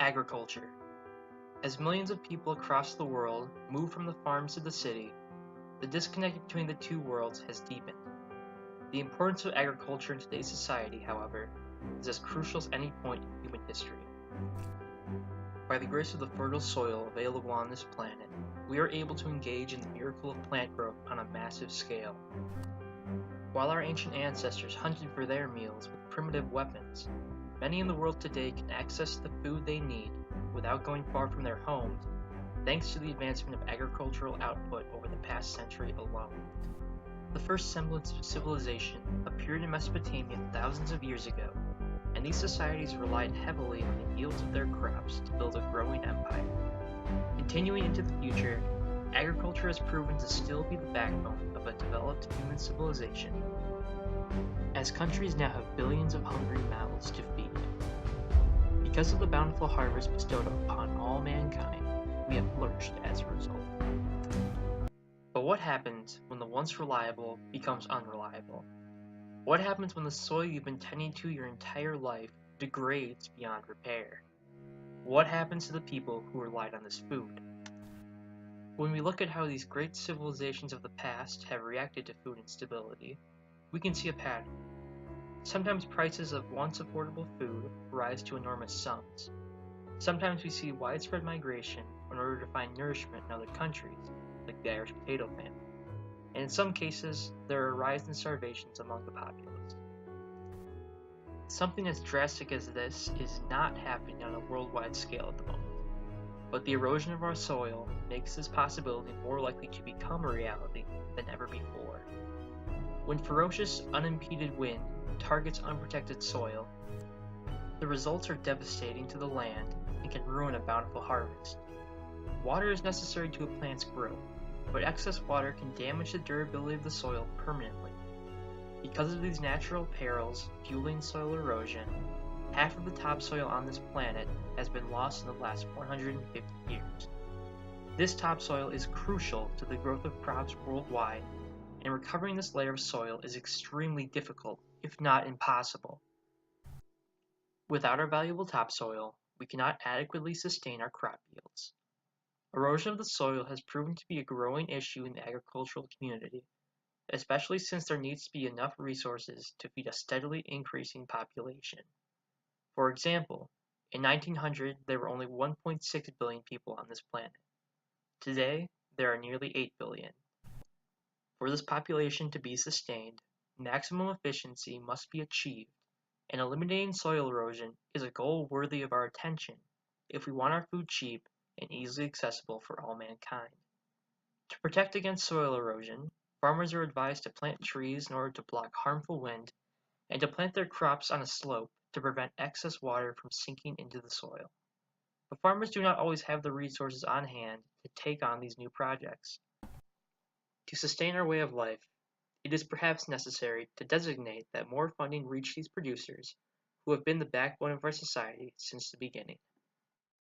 Agriculture. As millions of people across the world move from the farms to the city, the disconnect between the two worlds has deepened. The importance of agriculture in today's society, however, is as crucial as any point in human history. By the grace of the fertile soil available on this planet, we are able to engage in the miracle of plant growth on a massive scale. While our ancient ancestors hunted for their meals with primitive weapons, many in the world today can access the food they need without going far from their homes, thanks to the advancement of agricultural output over the past century alone. The first semblance of civilization appeared in Mesopotamia thousands of years ago, and these societies relied heavily on the yields of their crops to build a growing empire. Continuing into the future, agriculture has proven to still be the backbone of a developed human civilization, as countries now have billions of hungry mouths to feed. Because of the bountiful harvest bestowed upon all mankind, we have flourished as a result. But what happens when the once reliable becomes unreliable? What happens when the soil you've been tending to your entire life degrades beyond repair? What happens to the people who relied on this food? When we look at how these great civilizations of the past have reacted to food instability, we can see a pattern. Sometimes prices of once affordable food rise to enormous sums. Sometimes we see widespread migration in order to find nourishment in other countries, like the Irish potato famine. And in some cases, there are a rise in starvations among the populace. Something as drastic as this is not happening on a worldwide scale at the moment, but the erosion of our soil makes this possibility more likely to become a reality than ever before. When ferocious, unimpeded wind targets unprotected soil, the results are devastating to the land and can ruin a bountiful harvest. Water is necessary to a plant's growth, but excess water can damage the durability of the soil permanently. Because of these natural perils fueling soil erosion, half of the topsoil on this planet has been lost in the last 150 years. This topsoil is crucial to the growth of crops worldwide, and recovering this layer of soil is extremely difficult, if not impossible. Without our valuable topsoil, we cannot adequately sustain our crop yields. Erosion of the soil has proven to be a growing issue in the agricultural community, especially since there needs to be enough resources to feed a steadily increasing population. For example, in 1900 there were only 1.6 billion people on this planet. Today, there are nearly 8 billion. For this population to be sustained, maximum efficiency must be achieved, and eliminating soil erosion is a goal worthy of our attention if we want our food cheap and easily accessible for all mankind. To protect against soil erosion, farmers are advised to plant trees in order to block harmful wind and to plant their crops on a slope to prevent excess water from sinking into the soil. But farmers do not always have the resources on hand to take on these new projects. To sustain our way of life, it is perhaps necessary to designate that more funding reach these producers who have been the backbone of our society since the beginning.